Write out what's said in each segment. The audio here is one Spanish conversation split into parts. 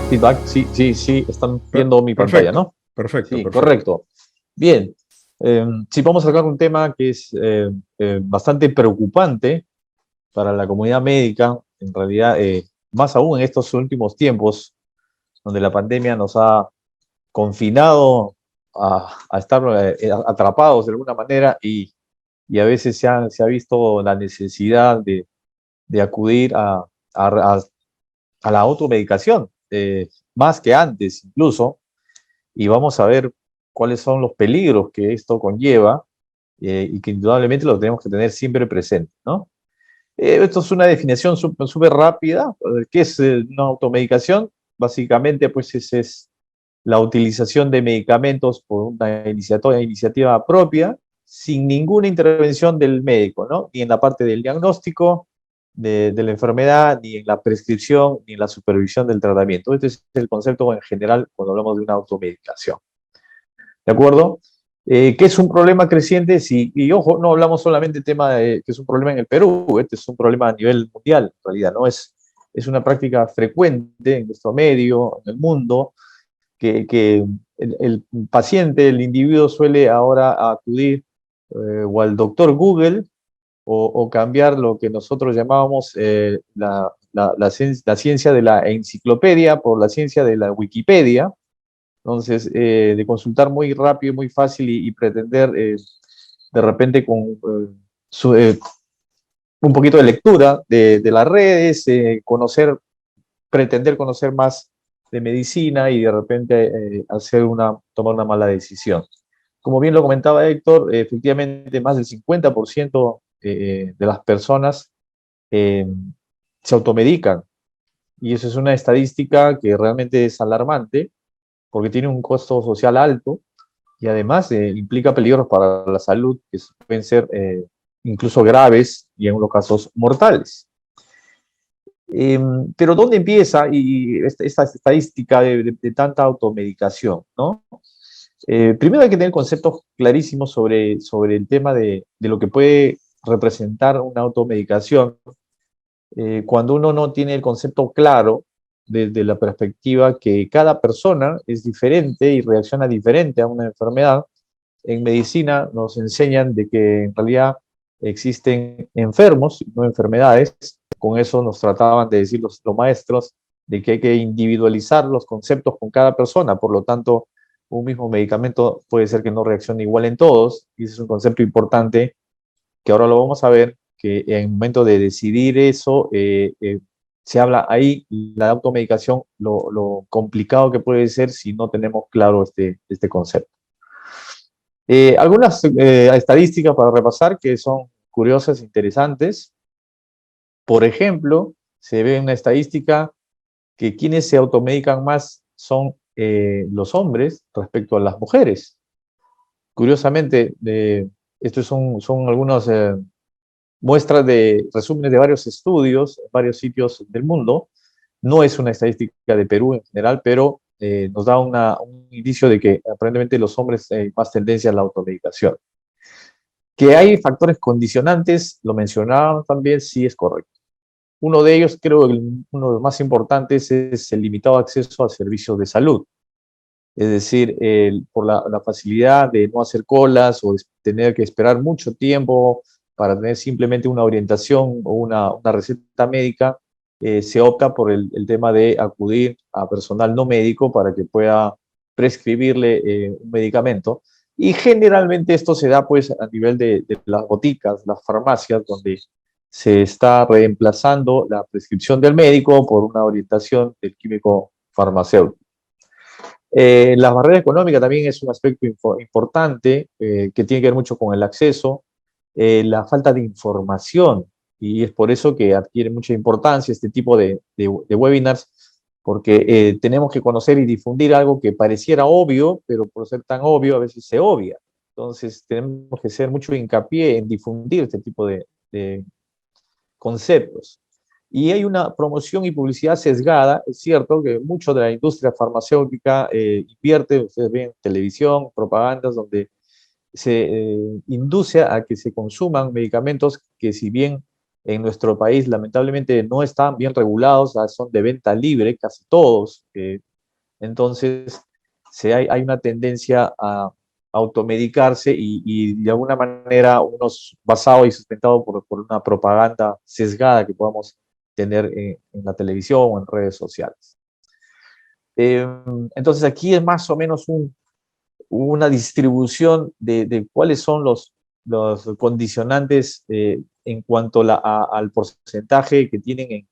Feedback, sí, sí, sí, están Per- viendo mi pantalla, Perfecto, ¿no? perfecto, Sí, perfecto. correcto. Bien, sí, vamos a sacar un tema que es bastante preocupante para la comunidad médica, en realidad, más aún en estos últimos tiempos, donde la pandemia nos ha confinado a estar atrapados de alguna manera y a veces se ha visto la necesidad de acudir a- a la automedicación, más que antes incluso, y vamos a ver cuáles son los peligros que esto conlleva y que indudablemente lo tenemos que tener siempre presente, ¿no? Esto es una definición súper rápida. ¿Qué es una automedicación? Básicamente, pues es la utilización de medicamentos por una iniciativa propia, sin ninguna intervención del médico, ¿no? Ni en la parte del diagnóstico de la enfermedad, ni en la prescripción, ni en la supervisión del tratamiento. Este es el concepto en general cuando hablamos de una automedicación. ¿De acuerdo? Que es un problema creciente, sí, y ojo, no hablamos solamente del tema de que es un problema en el Perú, este es un problema a nivel mundial, en realidad, ¿no? Es una práctica frecuente en nuestro medio, en el mundo, que el paciente, el individuo suele ahora acudir o al doctor Google o cambiar lo que nosotros llamábamos la ciencia de la enciclopedia por la ciencia de la Wikipedia. Entonces, de consultar muy rápido, muy fácil y pretender de repente con su, un poquito de lectura de las redes, pretender conocer más de medicina y de repente tomar una mala decisión. Como bien lo comentaba Héctor, efectivamente más del 50% de las personas eh, se automedican y eso es una estadística que realmente es alarmante porque tiene un costo social alto y además implica peligros para la salud que pueden ser incluso graves y en unos casos mortales. Pero ¿dónde empieza esta estadística de tanta automedicación? ¿No? Primero hay que tener conceptos clarísimos sobre el tema de lo que puede representar una automedicación. Cuando uno no tiene el concepto claro desde la perspectiva que cada persona es diferente y reacciona diferente a una enfermedad, en medicina nos enseñan de que en realidad existen enfermos, no enfermedades. Con eso nos trataban de decir los maestros de que hay que individualizar los conceptos con cada persona. Por lo tanto, un mismo medicamento puede ser que no reaccione igual en todos. Y ese es un concepto importante que ahora lo vamos a ver, que en el momento de decidir eso, se habla ahí, la automedicación, lo complicado que puede ser si no tenemos claro este concepto. Algunas estadísticas para repasar que son curiosas, interesantes. Por ejemplo, se ve una estadística que quienes se automedican más son los hombres respecto a las mujeres. Curiosamente, estos son algunas muestras de resúmenes de varios estudios en varios sitios del mundo. No es una estadística de Perú en general, pero nos da un indicio de que aparentemente los hombres hay más tendencia a la automedicación. Que hay factores condicionantes, lo mencionaban también, sí es correcto. Uno de ellos, creo, uno de los más importantes es el limitado acceso a servicios de salud. Es decir, por la facilidad de no hacer colas o de tener que esperar mucho tiempo para tener simplemente una orientación o una receta médica, se opta por el tema de acudir a personal no médico para que pueda prescribirle un medicamento. Y generalmente esto se da pues a nivel de las boticas, las farmacias, donde se está reemplazando la prescripción del médico por una orientación del químico farmacéutico. La barrera económica también es un aspecto importante que tiene que ver mucho con el acceso, la falta de información, y es por eso que adquiere mucha importancia este tipo de webinars, porque tenemos que conocer y difundir algo que pareciera obvio, pero por ser tan obvio a veces se obvia. Entonces tenemos que hacer mucho hincapié en difundir este tipo de conceptos. Y hay una promoción y publicidad sesgada. Es cierto que mucho de la industria farmacéutica invierte, ustedes ven televisión, propagandas donde se induce a que se consuman medicamentos que si bien en nuestro país lamentablemente no están bien regulados, son de venta libre casi todos. Entonces, hay una tendencia a automedicarse y de alguna manera unos basado y sustentado por una propaganda sesgada que podamos tener en la televisión o en redes sociales. Eh, entonces aquí es más o menos una distribución de cuáles son los condicionantes en cuanto al porcentaje que tienen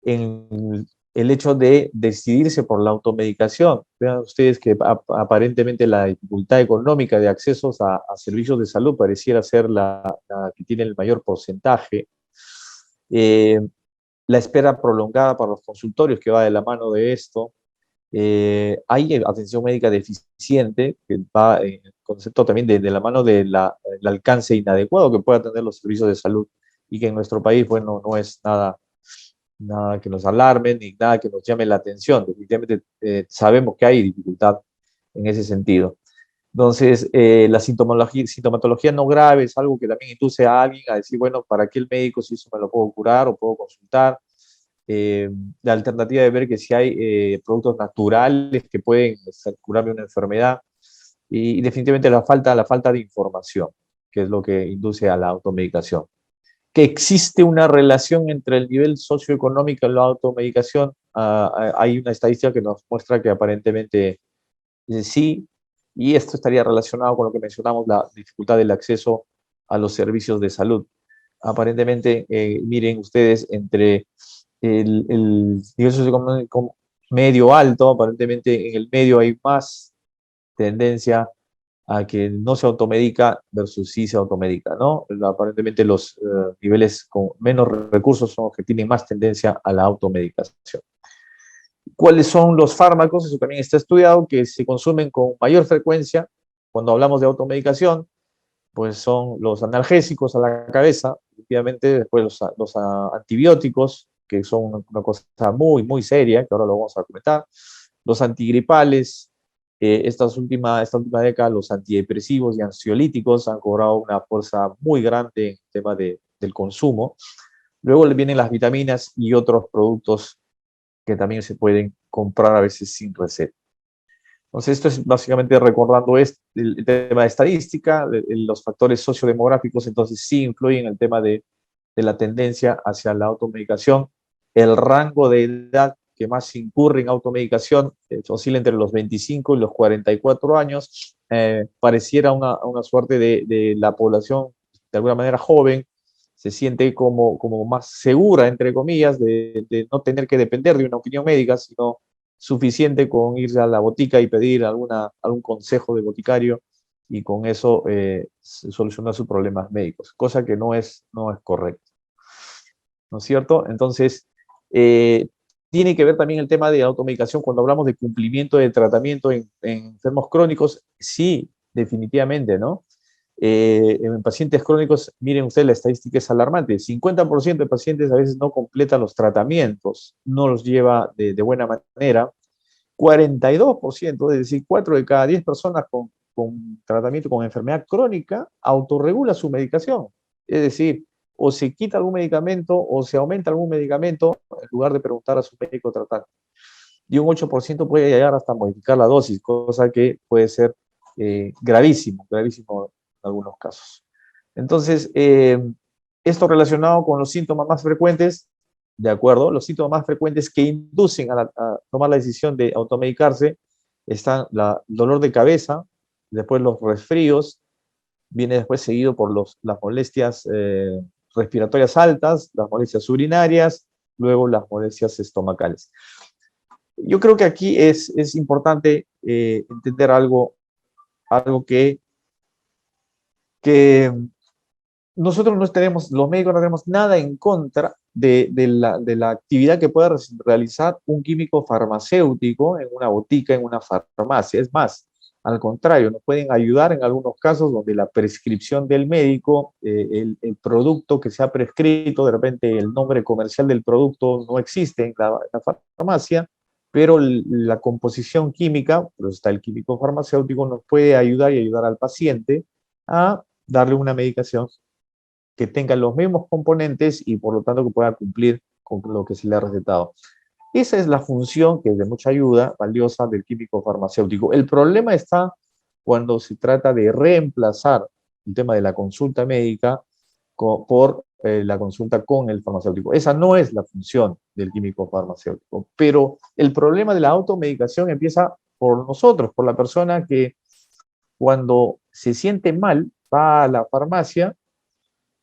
en el hecho de decidirse por la automedicación. Vean ustedes que aparentemente la dificultad económica de accesos a servicios de salud pareciera ser la que tiene el mayor porcentaje. Eh, la espera prolongada para los consultorios que va de la mano de esto. Hay atención médica deficiente, que va en el concepto también de la mano del alcance inadecuado que pueda tener los servicios de salud y que en nuestro país, bueno, no es nada que nos alarme ni nada que nos llame la atención. Definitivamente sabemos que hay dificultad en ese sentido. Entonces, la sintomatología no grave es algo que también induce a alguien a decir, bueno, ¿para qué el médico si eso me lo puedo curar o puedo consultar? La alternativa de ver que si hay productos naturales que pueden curarme una enfermedad y definitivamente la falta de información, que es lo que induce a la automedicación. Que existe una relación entre el nivel socioeconómico y la automedicación, hay una estadística que nos muestra que aparentemente sí, y esto estaría relacionado con lo que mencionamos, la dificultad del acceso a los servicios de salud. Aparentemente, miren ustedes, entre el nivel socioeconómico medio alto, aparentemente en el medio hay más tendencia a que no se automedica versus sí se automedica, ¿no? Aparentemente los niveles con menos recursos son los que tienen más tendencia a la automedicación. ¿Cuáles son los fármacos? Eso también está estudiado, que se consumen con mayor frecuencia cuando hablamos de automedicación, pues son los analgésicos a la cabeza, efectivamente, después los antibióticos, que son una cosa muy, muy seria, que ahora lo vamos a comentar, los antigripales, esta última década los antidepresivos y ansiolíticos han cobrado una fuerza muy grande en el tema del consumo. Luego le vienen las vitaminas y otros productos que también se pueden comprar a veces sin receta. Entonces, esto es básicamente recordando el tema de estadística, los factores sociodemográficos, entonces sí influyen en el tema de la tendencia hacia la automedicación. El rango de edad que más incurre en automedicación oscila entre los 25 y los 44 años. Pareciera una suerte de la población, de alguna manera joven, se siente como más segura, entre comillas, de no tener que depender de una opinión médica, sino suficiente con irse a la botica y pedir algún consejo de boticario y con eso solucionar sus problemas médicos, cosa que no es correcto. ¿No es cierto? Entonces, tiene que ver también el tema de automedicación cuando hablamos de cumplimiento de tratamiento en enfermos crónicos, sí, definitivamente, ¿no? En pacientes crónicos, miren ustedes, la estadística es alarmante. 50% de pacientes a veces no completan los tratamientos, no los lleva de buena manera. 42%, es decir, 4 de cada 10 personas con tratamiento con enfermedad crónica autorregula su medicación. Es decir, o se quita algún medicamento o se aumenta algún medicamento en lugar de preguntar a su médico tratante. Y un 8% puede llegar hasta modificar la dosis, cosa que puede ser gravísimo en algunos casos. Entonces, esto relacionado con los síntomas más frecuentes, de acuerdo, los síntomas más frecuentes que inducen a tomar la decisión de automedicarse están el dolor de cabeza, después los resfríos, viene después seguido por las molestias respiratorias altas, las molestias urinarias, luego las molestias estomacales. Yo creo que aquí es importante entender algo que nosotros no tenemos, los médicos no tenemos nada en contra de la actividad que pueda realizar un químico farmacéutico en una botica, en una farmacia. Es más, al contrario, nos pueden ayudar en algunos casos donde la prescripción del médico, el producto que se ha prescrito, de repente el nombre comercial del producto no existe en la farmacia, pero la composición química, pero está el químico farmacéutico, nos puede ayudar y ayudar al paciente a darle una medicación que tenga los mismos componentes y por lo tanto que pueda cumplir con lo que se le ha recetado. Esa es la función que es de mucha ayuda, valiosa, del químico farmacéutico. El problema está cuando se trata de reemplazar el tema de la consulta médica por la consulta con el farmacéutico. Esa no es la función del químico farmacéutico, pero el problema de la automedicación empieza por nosotros, por la persona que cuando se siente mal va a la farmacia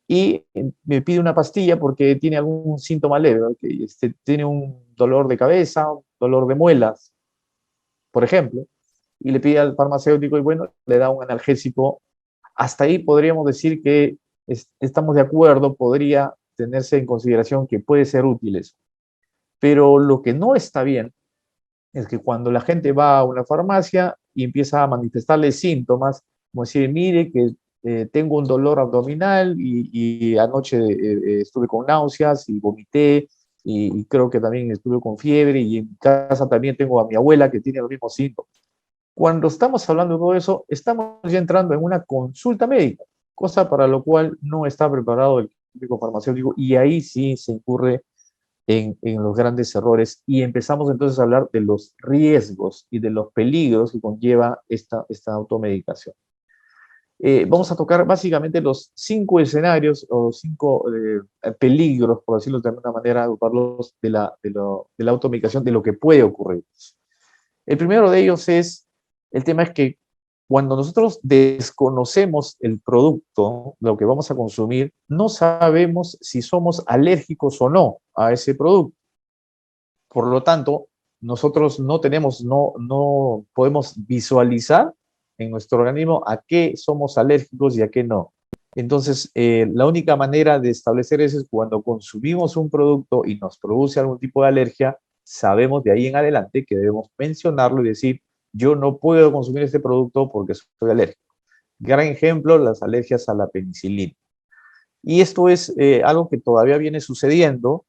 y me pide una pastilla porque tiene algún síntoma leve, ¿no? Que tiene un dolor de cabeza, un dolor de muelas, por ejemplo, y le pide al farmacéutico y bueno, le da un analgésico. Hasta ahí podríamos decir que estamos de acuerdo, podría tenerse en consideración que puede ser útil eso. Pero lo que no está bien es que cuando la gente va a una farmacia y empieza a manifestarle síntomas, como decir, mire que tengo un dolor abdominal y anoche estuve con náuseas y vomité y creo que también estuve con fiebre y en casa también tengo a mi abuela que tiene los mismos síntomas. Cuando estamos hablando de todo eso, estamos ya entrando en una consulta médica, cosa para lo cual no está preparado el químico farmacéutico y ahí sí se incurre en los grandes errores y empezamos entonces a hablar de los riesgos y de los peligros que conlleva esta automedicación. Vamos a tocar básicamente los 5 escenarios o 5 peligros, por decirlo de alguna manera, agruparlos de la automedicación, de lo que puede ocurrir. El primero de ellos es, el tema es que cuando nosotros desconocemos el producto, lo que vamos a consumir, no sabemos si somos alérgicos o no a ese producto. Por lo tanto, nosotros no podemos visualizar en nuestro organismo a qué somos alérgicos y a qué no. Entonces, la única manera de establecer eso es cuando consumimos un producto y nos produce algún tipo de alergia, sabemos de ahí en adelante que debemos mencionarlo y decir, yo no puedo consumir este producto porque soy alérgico. Gran ejemplo, las alergias a la penicilina. Y esto es algo que todavía viene sucediendo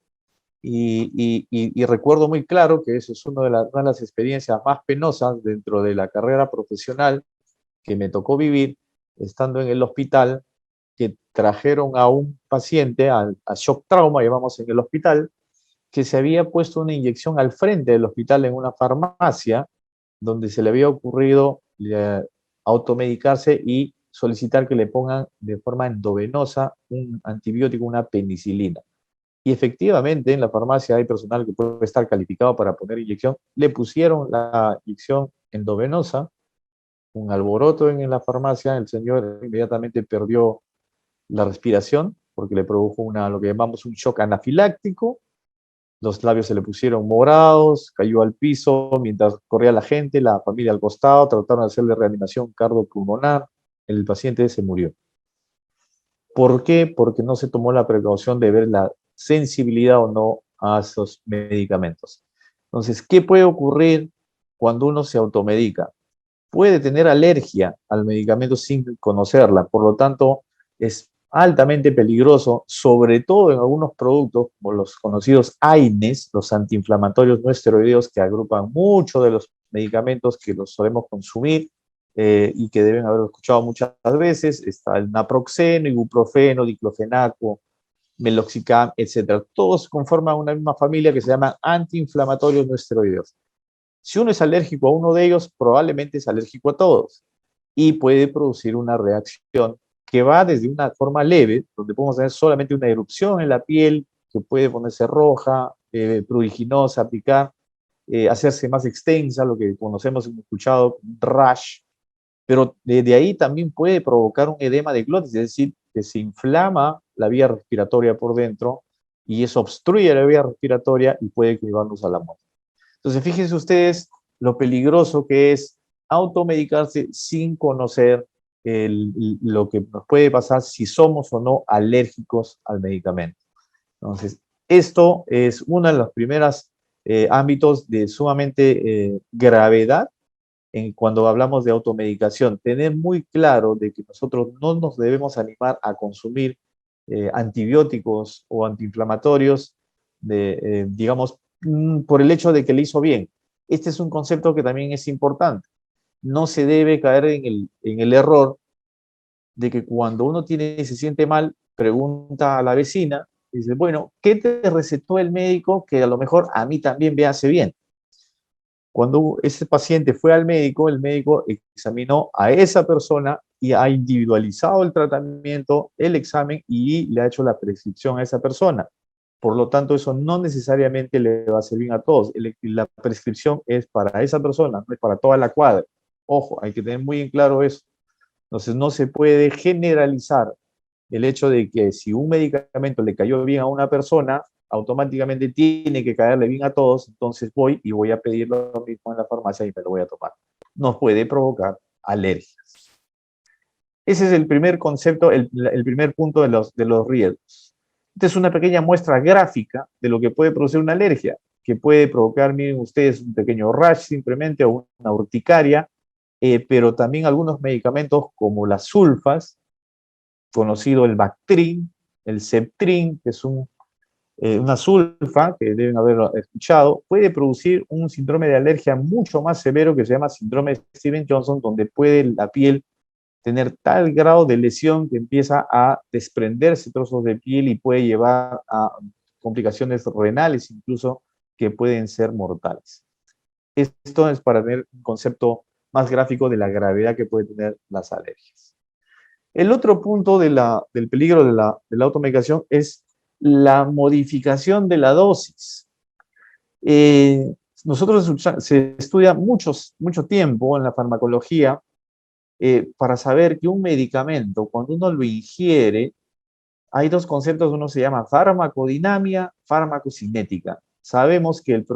y recuerdo muy claro que eso es una de las experiencias más penosas dentro de la carrera profesional que me tocó vivir estando en el hospital, que trajeron a un paciente a shock trauma, llevamos en el hospital, que se había puesto una inyección al frente del hospital en una farmacia donde se le había ocurrido automedicarse y solicitar que le pongan de forma endovenosa un antibiótico, una penicilina. Y efectivamente en la farmacia hay personal que puede estar calificado para poner inyección. Le pusieron la inyección endovenosa, un alboroto en la farmacia, el señor inmediatamente perdió la respiración porque le produjo lo que llamamos un shock anafiláctico. Los labios se le pusieron morados, cayó al piso mientras corría la gente, la familia al costado, trataron de hacerle reanimación cardiopulmonar, el paciente se murió. ¿Por qué? Porque no se tomó la precaución de ver la sensibilidad o no a esos medicamentos. Entonces, ¿qué puede ocurrir cuando uno se automedica? Puede tener alergia al medicamento sin conocerla, por lo tanto, es altamente peligroso, sobre todo en algunos productos como los conocidos AINES, los antiinflamatorios no esteroideos, que agrupan muchos de los medicamentos que los solemos consumir y que deben haber escuchado muchas veces. Está el naproxeno, ibuprofeno, diclofenaco, meloxicam, etcétera. Todos conforman una misma familia que se llama antiinflamatorios no esteroideos. Si uno es alérgico a uno de ellos, probablemente es alérgico a todos y puede producir una reacción que va desde una forma leve, donde podemos tener solamente una erupción en la piel, que puede ponerse roja, pruriginosa, picar, hacerse más extensa, lo que conocemos, hemos escuchado, rash, pero de ahí también puede provocar un edema de glotis, es decir, que se inflama la vía respiratoria por dentro y eso obstruye la vía respiratoria y puede llevarnos a la muerte. Entonces, fíjense ustedes lo peligroso que es automedicarse sin conocer lo que nos puede pasar si somos o no alérgicos al medicamento. Entonces, esto es uno de los primeros ámbitos de sumamente gravedad cuando hablamos de automedicación. Tener muy claro de que nosotros no nos debemos animar a consumir antibióticos o antiinflamatorios, digamos, por el hecho de que le hizo bien. Este es un concepto que también es importante. No se debe caer en el error de que cuando uno se siente mal, pregunta a la vecina, dice, bueno, ¿qué te recetó el médico que a lo mejor a mí también me hace bien? Cuando ese paciente fue al médico, el médico examinó a esa persona y ha individualizado el tratamiento, el examen y le ha hecho la prescripción a esa persona. Por lo tanto, eso no necesariamente le va a servir a todos. La prescripción es para esa persona, no es para toda la cuadra. Ojo, hay que tener muy en claro eso. Entonces, no se puede generalizar el hecho de que si un medicamento le cayó bien a una persona, automáticamente tiene que caerle bien a todos, entonces voy y voy a pedir lo mismo en la farmacia y me lo voy a tomar. Nos puede provocar alergias. Ese es el primer concepto, el primer punto de los riesgos. Esta es una pequeña muestra gráfica de lo que puede producir una alergia, que puede provocar, miren ustedes, un pequeño rash simplemente o una urticaria, pero también algunos medicamentos como las sulfas, conocido el Bactrim, el Ceptrin, que es una sulfa que deben haber escuchado, puede producir un síndrome de alergia mucho más severo que se llama síndrome de Stevens-Johnson, donde puede la piel tener tal grado de lesión que empieza a desprenderse trozos de piel y puede llevar a complicaciones renales incluso que pueden ser mortales. Esto es para tener un concepto más gráfico de la gravedad que pueden tener las alergias. El otro punto del peligro de la automedicación es la modificación de la dosis. Nosotros se estudia mucho tiempo en la farmacología para saber que un medicamento, cuando uno lo ingiere, hay dos conceptos, uno se llama farmacodinamia, farmacocinética. Sabemos que el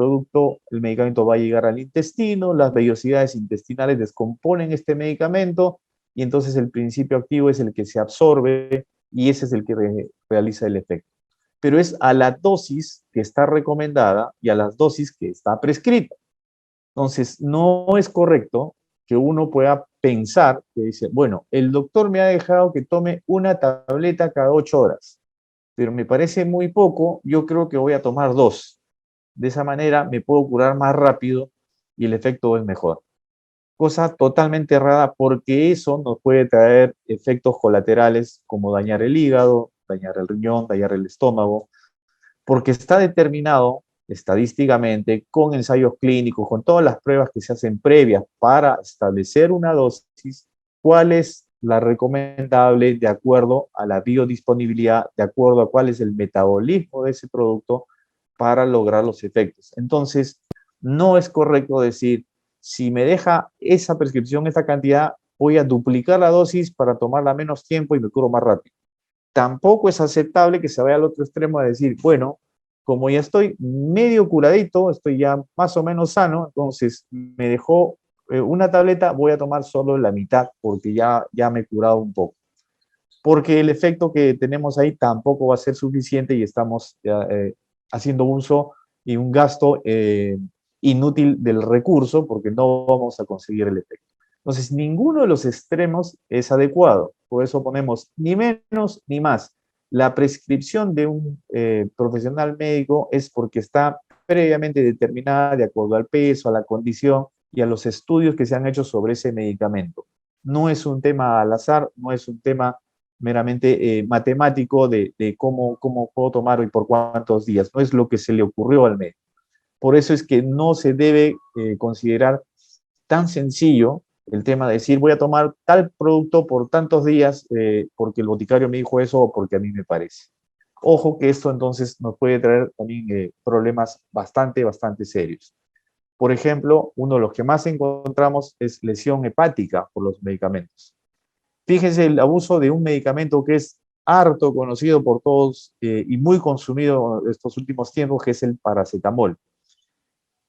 medicamento va a llegar al intestino, las vellosidades intestinales descomponen este medicamento y entonces el principio activo es el que se absorbe y ese es el que realiza el efecto. Pero es a la dosis que está recomendada y a las dosis que está prescrita. Entonces, no es correcto que uno pueda pensar que dice, bueno, el doctor me ha dejado que tome una tableta cada 8 horas, pero me parece muy poco, yo creo que voy a tomar 2. De esa manera me puedo curar más rápido y el efecto es mejor. Cosa totalmente errada porque eso nos puede traer efectos colaterales como dañar el hígado, dañar el riñón, dañar el estómago, porque está determinado estadísticamente con ensayos clínicos, con todas las pruebas que se hacen previas para establecer una dosis, cuál es la recomendable de acuerdo a la biodisponibilidad, de acuerdo a cuál es el metabolismo de ese producto para lograr los efectos. Entonces, no es correcto decir, si me deja esa prescripción, esta cantidad, voy a duplicar la dosis para tomarla menos tiempo y me curo más rápido. Tampoco es aceptable que se vaya al otro extremo de decir, bueno, como ya estoy medio curadito, estoy ya más o menos sano, entonces me dejó una tableta, voy a tomar solo la mitad porque ya me he curado un poco. Porque el efecto que tenemos ahí tampoco va a ser suficiente y estamos haciendo uso y un gasto inútil del recurso porque no vamos a conseguir el efecto. Entonces, ninguno de los extremos es adecuado. Por eso ponemos ni menos ni más. La prescripción de un profesional médico es porque está previamente determinada de acuerdo al peso, a la condición y a los estudios que se han hecho sobre ese medicamento. No es un tema al azar, no es un tema meramente matemático de cómo puedo tomar y por cuántos días. No es lo que se le ocurrió al médico. Por eso es que no se debe considerar tan sencillo el tema de decir voy a tomar tal producto por tantos días porque el boticario me dijo eso o porque a mí me parece. Ojo que esto entonces nos puede traer también problemas bastante serios. Por ejemplo, uno de los que más encontramos es lesión hepática por los medicamentos. Fíjense el abuso de un medicamento que es harto conocido por todos y muy consumido estos últimos tiempos, que es el paracetamol.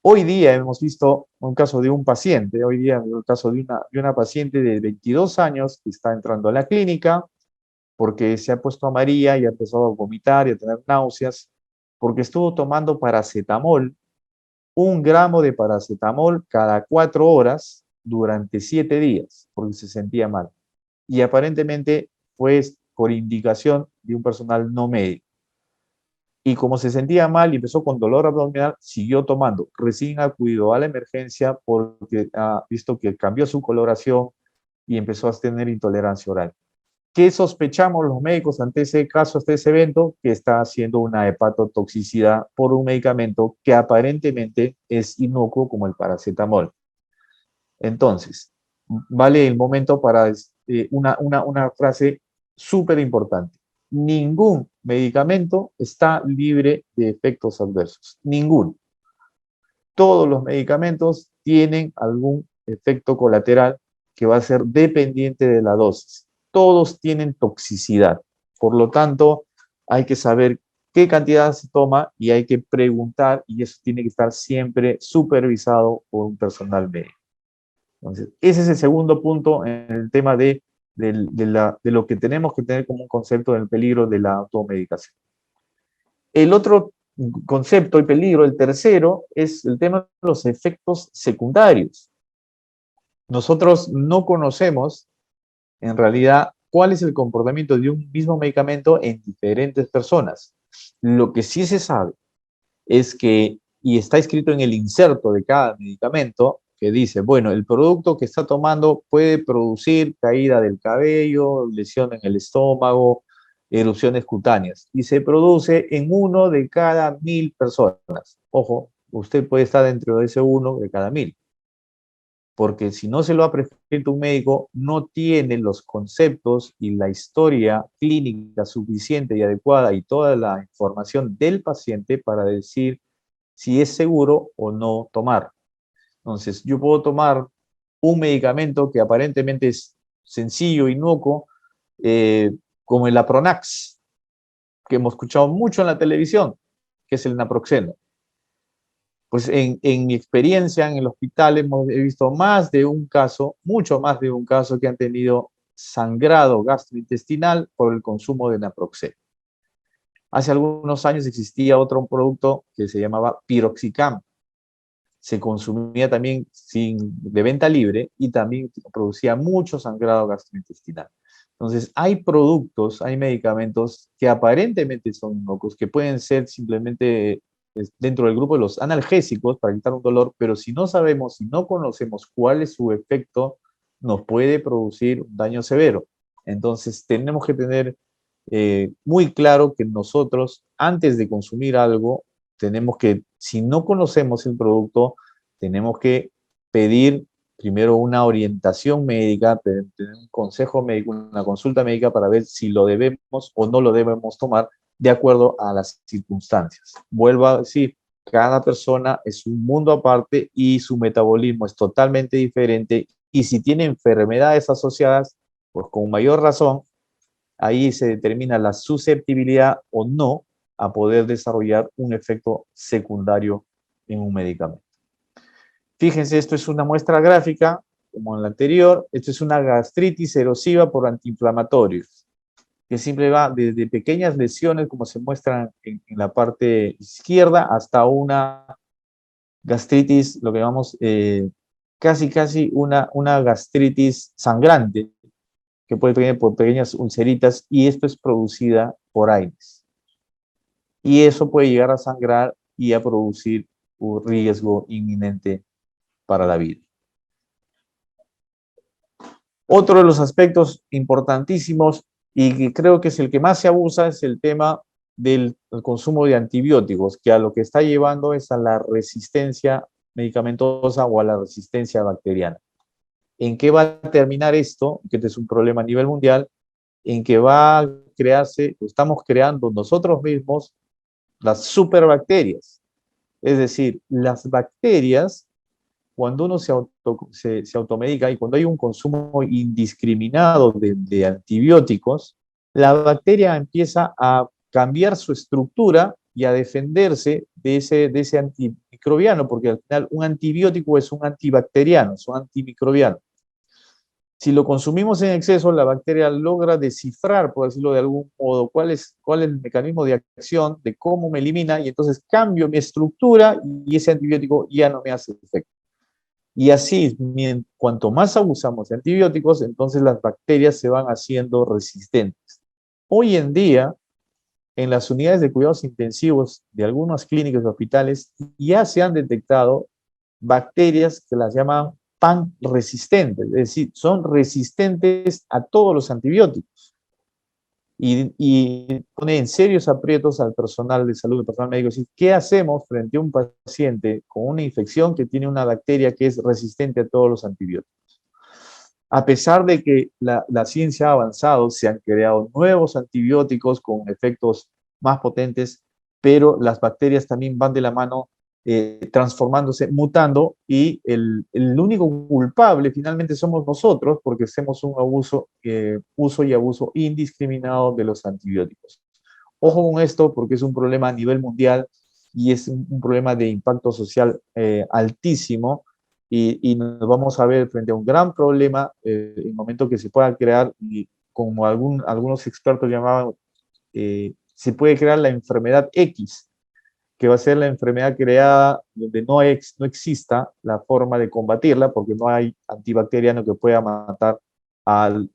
Hoy día hemos visto un caso de un paciente, hoy día el caso de una paciente de 22 años que está entrando a la clínica porque se ha puesto amarilla y ha empezado a vomitar y a tener náuseas, porque estuvo tomando paracetamol, 1 gramo de paracetamol cada 4 horas durante 7 días, porque se sentía mal. Y aparentemente fue por indicación de un personal no médico. Y como se sentía mal y empezó con dolor abdominal, siguió tomando. Recién acudió a la emergencia porque ha visto que cambió su coloración y empezó a tener intolerancia oral. ¿Qué sospechamos los médicos ante ese caso, ante ese evento? Que está haciendo una hepatotoxicidad por un medicamento que aparentemente es inocuo como el paracetamol. Entonces, vale el momento para una frase súper importante. Ningún medicamento está libre de efectos adversos. Ninguno. Todos los medicamentos tienen algún efecto colateral que va a ser dependiente de la dosis. Todos tienen toxicidad. Por lo tanto, hay que saber qué cantidad se toma y hay que preguntar, y eso tiene que estar siempre supervisado por un personal médico. Entonces, ese es el segundo punto en el tema de lo que tenemos que tener como un concepto del peligro de la automedicación. El otro concepto y peligro, el tercero, es el tema de los efectos secundarios. Nosotros no conocemos, en realidad, cuál es el comportamiento de un mismo medicamento en diferentes personas. Lo que sí se sabe es que, y está escrito en el inserto de cada medicamento, que dice, bueno, el producto que está tomando puede producir caída del cabello, lesión en el estómago, erupciones cutáneas, y se produce en 1 de cada 1000 personas. Ojo, usted puede estar dentro de ese 1 de cada 1000, porque si no se lo ha prescrito un médico, no tiene los conceptos y la historia clínica suficiente y adecuada y toda la información del paciente para decir si es seguro o no tomar. Entonces, yo puedo tomar un medicamento que aparentemente es sencillo, inocuo, como el Apronax, que hemos escuchado mucho en la televisión, que es el naproxeno. Pues en mi experiencia en el hospital he visto más de un caso, mucho más de un caso, que han tenido sangrado gastrointestinal por el consumo de naproxeno. Hace algunos años existía otro producto que se llamaba Piroxicam. Se consumía también de venta libre y también producía mucho sangrado gastrointestinal. Entonces, hay productos, hay medicamentos que aparentemente son inocuos, que pueden ser simplemente dentro del grupo de los analgésicos para quitar un dolor, pero si no sabemos, si no conocemos cuál es su efecto, nos puede producir un daño severo. Entonces, tenemos que tener muy claro que nosotros, antes de consumir algo, tenemos que, si no conocemos el producto, tenemos que pedir primero una orientación médica, tener un consejo médico, una consulta médica para ver si lo debemos o no lo debemos tomar de acuerdo a las circunstancias. Vuelvo a decir, cada persona es un mundo aparte y su metabolismo es totalmente diferente, y si tiene enfermedades asociadas, pues con mayor razón, ahí se determina la susceptibilidad o no a poder desarrollar un efecto secundario en un medicamento. Fíjense, esto es una muestra gráfica, como en la anterior. Esto es una gastritis erosiva por antiinflamatorios, que siempre va desde pequeñas lesiones, como se muestran en la parte izquierda, hasta una gastritis, lo que llamamos casi una gastritis sangrante, que puede venir por pequeñas ulceritas, y esto es producida por AINES. Y eso puede llegar a sangrar y a producir un riesgo inminente para la vida. Otro de los aspectos importantísimos, y que creo que es el que más se abusa, es el tema del consumo de antibióticos, que a lo que está llevando es a la resistencia medicamentosa o a la resistencia bacteriana. ¿En qué va a terminar esto? Que este es un problema a nivel mundial, en que va a crearse, estamos creando nosotros mismos las superbacterias. Es decir, las bacterias, cuando uno se automedica y cuando hay un consumo indiscriminado de antibióticos, la bacteria empieza a cambiar su estructura y a defenderse de ese antimicrobiano, porque al final un antibiótico es un antibacteriano, es un antimicrobiano. Si lo consumimos en exceso, la bacteria logra descifrar, por decirlo de algún modo, cuál es el mecanismo de acción, de cómo me elimina, y entonces cambio mi estructura y ese antibiótico ya no me hace efecto. Y así, cuanto más abusamos de antibióticos, entonces las bacterias se van haciendo resistentes. Hoy en día, en las unidades de cuidados intensivos de algunas clínicas y hospitales, ya se han detectado bacterias que las llaman pan resistentes, es decir, son resistentes a todos los antibióticos. y pone en serios aprietos al personal de salud, al personal médico. Es decir, ¿qué hacemos frente a un paciente con una infección que tiene una bacteria que es resistente a todos los antibióticos? A pesar de que la ciencia ha avanzado, se han creado nuevos antibióticos con efectos más potentes, pero las bacterias también van de la mano transformándose, mutando, y el único culpable finalmente somos nosotros porque hacemos un uso y abuso indiscriminado de los antibióticos. Ojo con esto porque es un problema a nivel mundial y es un problema de impacto social altísimo, y nos vamos a ver frente a un gran problema en el momento que se pueda crear, y como algunos expertos llamaban, se puede crear la enfermedad X, que va a ser la enfermedad creada donde no exista la forma de combatirla, porque no hay antibacteriano que pueda matar al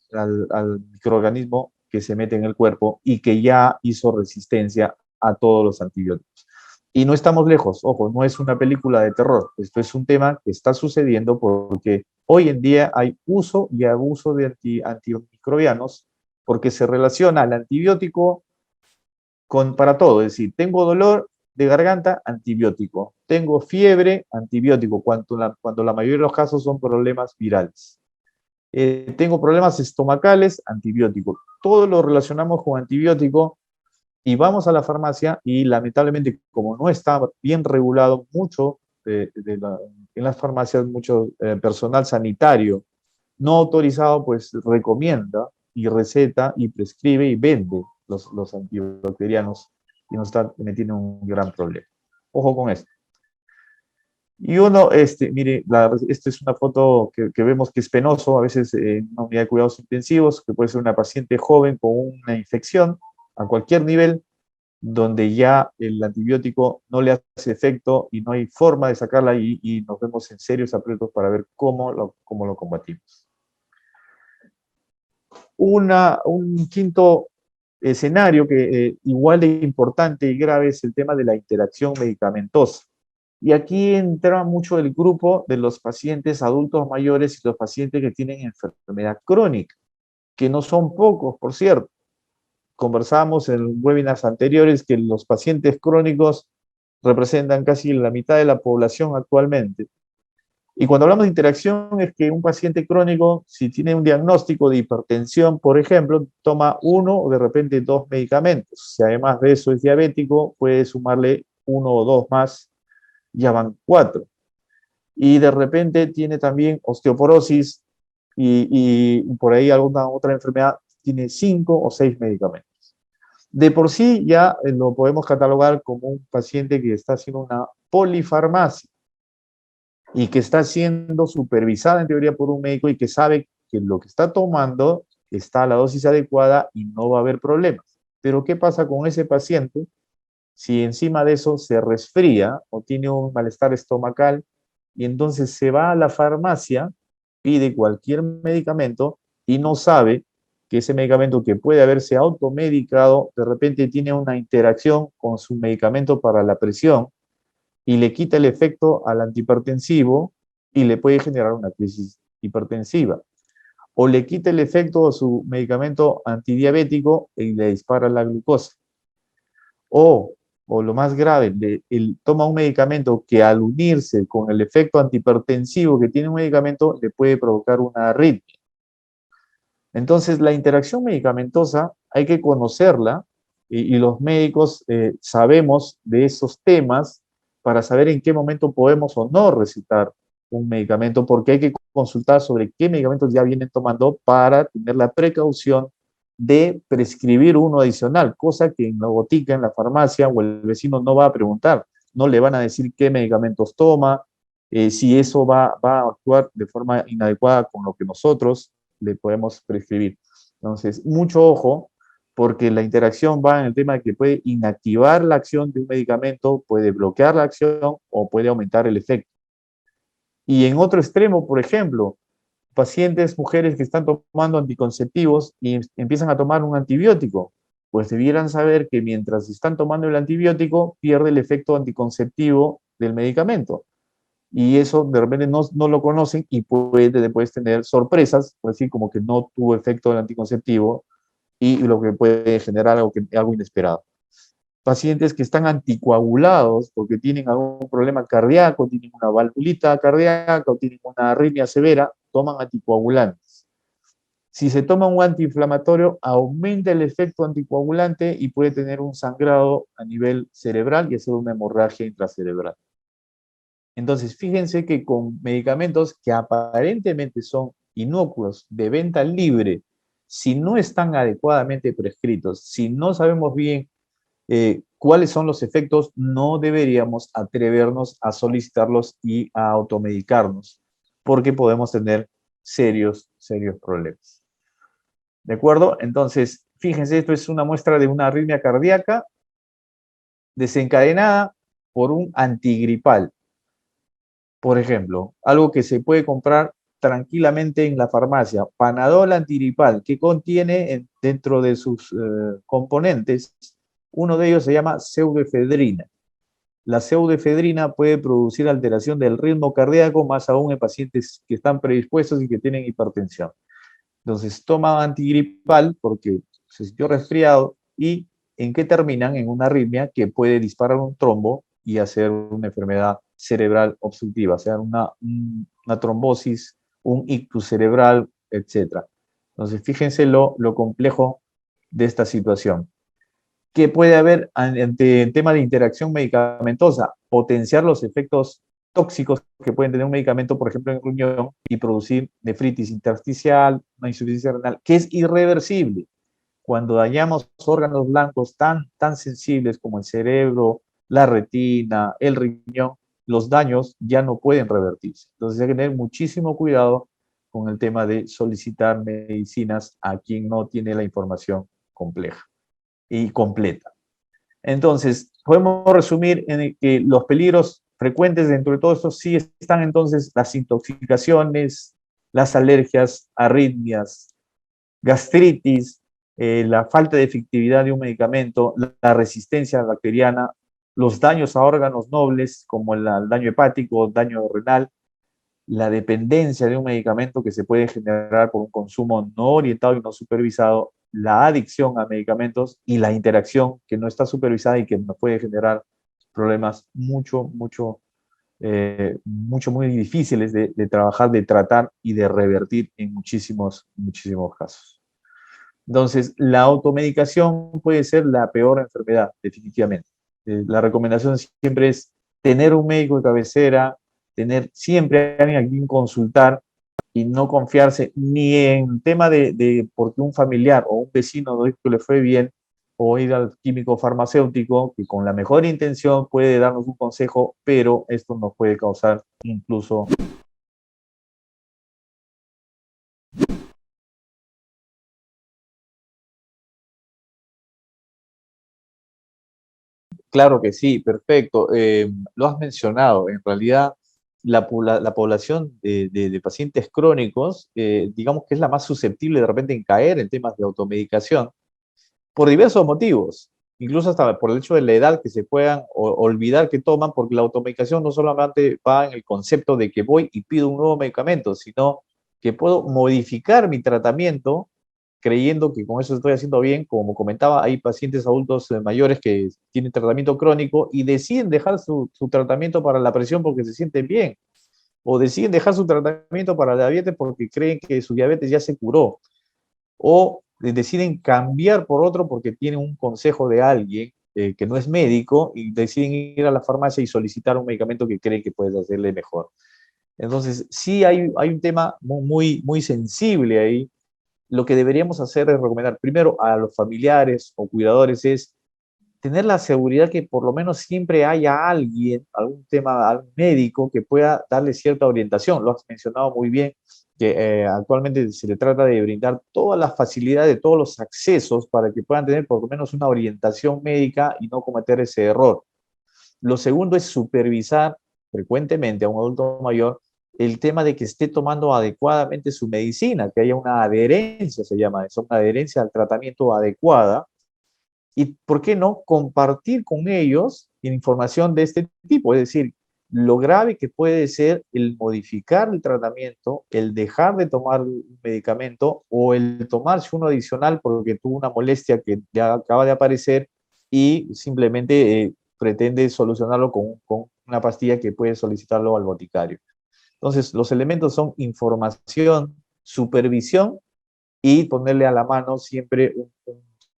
microorganismo que se mete en el cuerpo y que ya hizo resistencia a todos los antibióticos. Y no estamos lejos, ojo, no es una película de terror, esto es un tema que está sucediendo porque hoy en día hay uso y abuso de antimicrobianos, porque se relaciona al antibiótico para todo. Es decir, tengo dolor de garganta, antibiótico. Tengo fiebre, antibiótico, cuando la mayoría de los casos son problemas virales. Tengo problemas estomacales, antibiótico. Todo lo relacionamos con antibiótico y vamos a la farmacia y lamentablemente, como no está bien regulado, en las farmacias, mucho personal sanitario no autorizado pues recomienda y receta y prescribe y vende los antibacterianos, y nos está metiendo en un gran problema. Ojo con esto. Y uno, mire, esta es una foto que vemos que es penoso, a veces en una unidad de cuidados intensivos, que puede ser una paciente joven con una infección a cualquier nivel, donde ya el antibiótico no le hace efecto y no hay forma de sacarla, y nos vemos en serios aprietos para ver cómo lo combatimos. Un quinto escenario que igual de importante y grave es el tema de la interacción medicamentosa. Y aquí entra mucho el grupo de los pacientes adultos mayores y los pacientes que tienen enfermedad crónica, que no son pocos, por cierto. Conversábamos en webinars anteriores que los pacientes crónicos representan casi la mitad de la población actualmente. Y cuando hablamos de interacción es que un paciente crónico, si tiene un diagnóstico de hipertensión, por ejemplo, toma uno o de repente dos medicamentos. Si además de eso es diabético, puede sumarle uno o dos más, ya van cuatro. Y de repente tiene también osteoporosis y por ahí alguna otra enfermedad, tiene 5 o 6 medicamentos. De por sí ya lo podemos catalogar como un paciente que está haciendo una polifarmacia y que está siendo supervisada en teoría por un médico y que sabe que lo que está tomando está a la dosis adecuada y no va a haber problemas. Pero ¿qué pasa con ese paciente si encima de eso se resfría o tiene un malestar estomacal y entonces se va a la farmacia, pide cualquier medicamento y no sabe que ese medicamento, que puede haberse automedicado, de repente tiene una interacción con su medicamento para la presión y le quita el efecto al antihipertensivo y le puede generar una crisis hipertensiva? O le quita el efecto a su medicamento antidiabético y le dispara la glucosa. O lo más grave, él toma un medicamento que al unirse con el efecto antihipertensivo que tiene un medicamento le puede provocar una arritmia. Entonces, la interacción medicamentosa hay que conocerla, y los médicos sabemos de esos temas para saber en qué momento podemos o no recetar un medicamento, porque hay que consultar sobre qué medicamentos ya vienen tomando para tener la precaución de prescribir uno adicional, cosa que en la botica, en la farmacia o el vecino no va a preguntar, no le van a decir qué medicamentos toma, si eso va a actuar de forma inadecuada con lo que nosotros le podemos prescribir. Entonces, mucho ojo, porque la interacción va en el tema de que puede inactivar la acción de un medicamento, puede bloquear la acción o puede aumentar el efecto. Y en otro extremo, por ejemplo, pacientes, mujeres que están tomando anticonceptivos y empiezan a tomar un antibiótico, pues debieran saber que mientras están tomando el antibiótico, pierde el efecto anticonceptivo del medicamento. Y eso de repente no lo conocen y puedes tener sorpresas, por decir como que no tuvo efecto el anticonceptivo y lo que puede generar algo inesperado. Pacientes que están anticoagulados porque tienen algún problema cardíaco, tienen una valvulita cardíaca o tienen una arritmia severa, toman anticoagulantes. Si se toma un antiinflamatorio, aumenta el efecto anticoagulante y puede tener un sangrado a nivel cerebral y hacer una hemorragia intracerebral. Entonces, fíjense que con medicamentos que aparentemente son inocuos de venta libre, si no están adecuadamente prescritos, si no sabemos bien cuáles son los efectos, no deberíamos atrevernos a solicitarlos y a automedicarnos, porque podemos tener serios problemas. ¿De acuerdo? Entonces, fíjense, esto es una muestra de una arritmia cardíaca desencadenada por un antigripal. Por ejemplo, algo que se puede comprar tranquilamente en la farmacia, Panadol antigripal, que contiene dentro de sus componentes, uno de ellos se llama pseudoefedrina. La pseudoefedrina puede producir alteración del ritmo cardíaco, más aún en pacientes que están predispuestos y que tienen hipertensión. Entonces, toma antigripal porque se sintió resfriado y ¿en qué terminan? En una arritmia que puede disparar un trombo y hacer una enfermedad cerebral obstructiva, o sea, una trombosis, un ictus cerebral, etc. Entonces, fíjense lo complejo de esta situación. ¿Qué puede haber ante el tema de interacción medicamentosa? Potenciar los efectos tóxicos que pueden tener un medicamento, por ejemplo, en riñón, y producir nefritis intersticial, una insuficiencia renal, que es irreversible. Cuando dañamos órganos blancos tan sensibles como el cerebro, la retina, el riñón, los daños ya no pueden revertirse. Entonces hay que tener muchísimo cuidado con el tema de solicitar medicinas a quien no tiene la información compleja y completa. Entonces, podemos resumir en que los peligros frecuentes dentro de todo esto sí están entonces las intoxicaciones, las alergias, arritmias, gastritis, la falta de efectividad de un medicamento, la resistencia bacteriana, los daños a órganos nobles como el daño hepático, daño renal, la dependencia de un medicamento que se puede generar por un consumo no orientado y no supervisado, la adicción a medicamentos y la interacción que no está supervisada y que nos puede generar problemas muy difíciles de trabajar, de tratar y de revertir en muchísimos casos. Entonces, la automedicación puede ser la peor enfermedad, definitivamente. La recomendación siempre es tener un médico de cabecera, tener siempre a alguien a quien consultar y no confiarse ni en tema de porque un familiar o un vecino dijo que le fue bien, o ir al químico farmacéutico que con la mejor intención puede darnos un consejo, pero esto nos puede causar incluso. Claro que sí, perfecto. Lo has mencionado. En realidad, la población de pacientes crónicos, digamos que es la más susceptible de repente en caer en temas de automedicación por diversos motivos, incluso hasta por el hecho de la edad que se puedan olvidar que toman, porque la automedicación no solamente va en el concepto de que voy y pido un nuevo medicamento, sino que puedo modificar mi tratamiento creyendo que con eso estoy haciendo bien. Como comentaba, hay pacientes adultos mayores que tienen tratamiento crónico y deciden dejar su tratamiento para la presión porque se sienten bien, o deciden dejar su tratamiento para la diabetes porque creen que su diabetes ya se curó, o deciden cambiar por otro porque tienen un consejo de alguien que no es médico y deciden ir a la farmacia y solicitar un medicamento que creen que puede hacerle mejor. Entonces, sí hay un tema muy sensible ahí. Lo que deberíamos hacer es recomendar primero a los familiares o cuidadores es tener la seguridad que por lo menos siempre haya alguien, algún tema, algún médico que pueda darle cierta orientación. Lo has mencionado muy bien, que actualmente se le trata de brindar todas las facilidades, todos los accesos para que puedan tener por lo menos una orientación médica y no cometer ese error. Lo segundo es supervisar frecuentemente a un adulto mayor el tema de que esté tomando adecuadamente su medicina, que haya una adherencia, se llama eso, una adherencia al tratamiento adecuada. Y, ¿por qué no compartir con ellos información de este tipo? Es decir, lo grave que puede ser el modificar el tratamiento, el dejar de tomar un medicamento o el tomarse uno adicional porque tuvo una molestia que ya acaba de aparecer y simplemente pretende solucionarlo con una pastilla que puede solicitarlo al boticario. Entonces, los elementos son información, supervisión y ponerle a la mano siempre un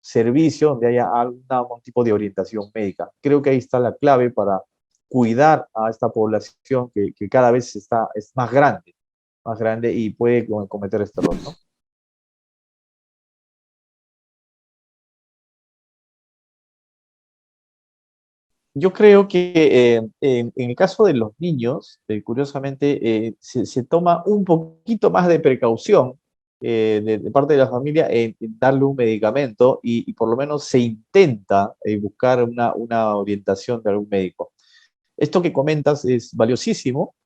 servicio donde haya algún tipo de orientación médica. Creo que ahí está la clave para cuidar a esta población que cada vez es más grande y puede cometer este error, ¿no? Yo creo que en el caso de los niños, curiosamente, se toma un poquito más de precaución de parte de la familia en darle un medicamento y por lo menos se intenta buscar una orientación de algún médico. Esto que comentas es valiosísimo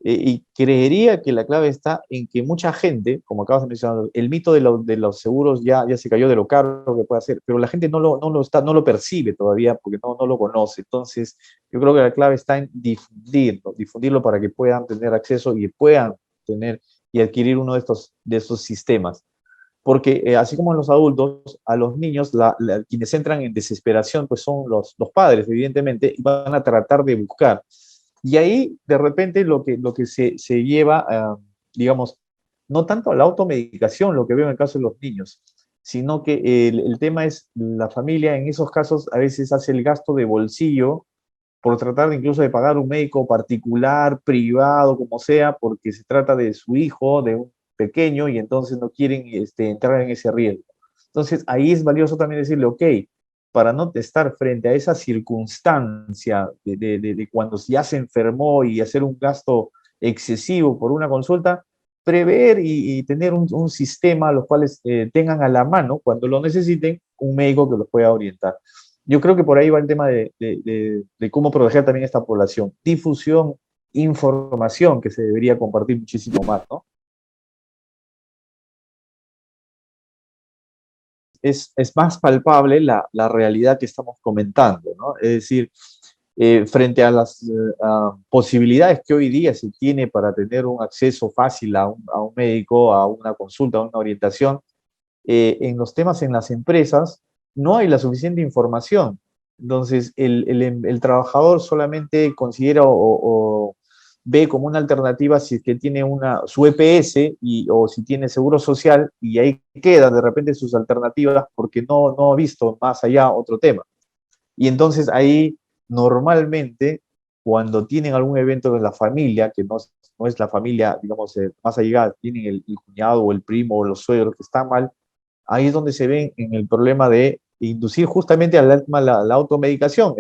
y creería que la clave está en que mucha gente, como acabas de mencionar, el mito de los seguros ya se cayó de lo caro que puede ser, pero la gente no lo percibe todavía porque no lo conoce. Entonces, yo creo que la clave está en difundirlo para que puedan tener acceso y puedan tener y adquirir uno de estos sistemas. Porque así como en los adultos, a los niños, quienes entran en desesperación, pues son los padres, evidentemente, y van a tratar de buscar. Y ahí, de repente, lo que se lleva, digamos, no tanto a la automedicación, lo que veo en el caso de los niños, sino que el tema es la familia en esos casos a veces hace el gasto de bolsillo por tratar incluso de pagar un médico particular, privado, como sea, porque se trata de su hijo, de un pequeño, y entonces no quieren entrar en ese riesgo. Entonces ahí es valioso también decirle, ok, para no estar frente a esa circunstancia de cuando ya se enfermó y hacer un gasto excesivo por una consulta, prever y tener un sistema los cuales tengan a la mano, cuando lo necesiten, un médico que los pueda orientar. Yo creo que por ahí va el tema de cómo proteger también a esta población. Difusión, información que se debería compartir muchísimo más, ¿no? Es más palpable la realidad que estamos comentando, ¿no? Es decir, frente a las posibilidades que hoy día se tiene para tener un acceso fácil a un médico, a una consulta, a una orientación, en los temas en las empresas no hay la suficiente información. Entonces, el trabajador solamente considera o ve como una alternativa si es que tiene su EPS o si tiene seguro social y ahí queda de repente sus alternativas porque no ha visto más allá otro tema. Y entonces ahí normalmente cuando tienen algún evento de la familia, que no es la familia, digamos, más allegada, tienen el cuñado o el primo o los suegros que están mal, ahí es donde se ven en el problema de inducir justamente a la automedicación.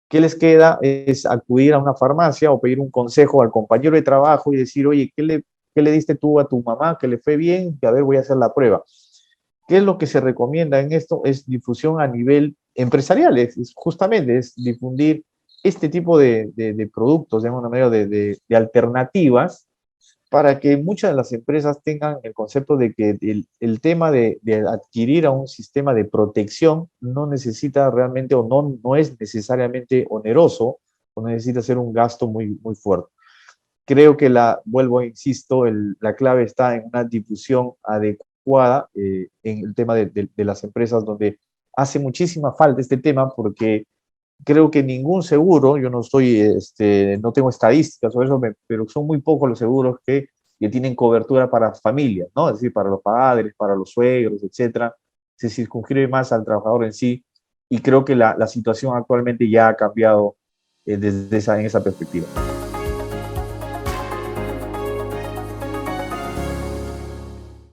¿Qué les queda? Es acudir a una farmacia o pedir un consejo al compañero de trabajo y decir, oye, qué le diste tú a tu mamá? Que le fue bien, que a ver, voy a hacer la prueba. ¿Qué es lo que se recomienda en esto? Es difusión a nivel empresarial, justamente es difundir este tipo de productos, de alguna manera, de alternativas para que muchas de las empresas tengan el concepto de que el tema de adquirir a un sistema de protección no necesita realmente o no es necesariamente oneroso o no necesita ser un gasto muy fuerte. Creo que vuelvo, insisto, la clave está en una difusión adecuada en el tema de las empresas donde hace muchísima falta este tema porque creo que ningún seguro, yo no soy, no tengo estadísticas sobre eso, pero son muy pocos los seguros que tienen cobertura para familias, ¿no? Es decir, para los padres, para los suegros, etcétera. Se circunscribe más al trabajador en sí y creo que la situación actualmente ya ha cambiado en esa perspectiva.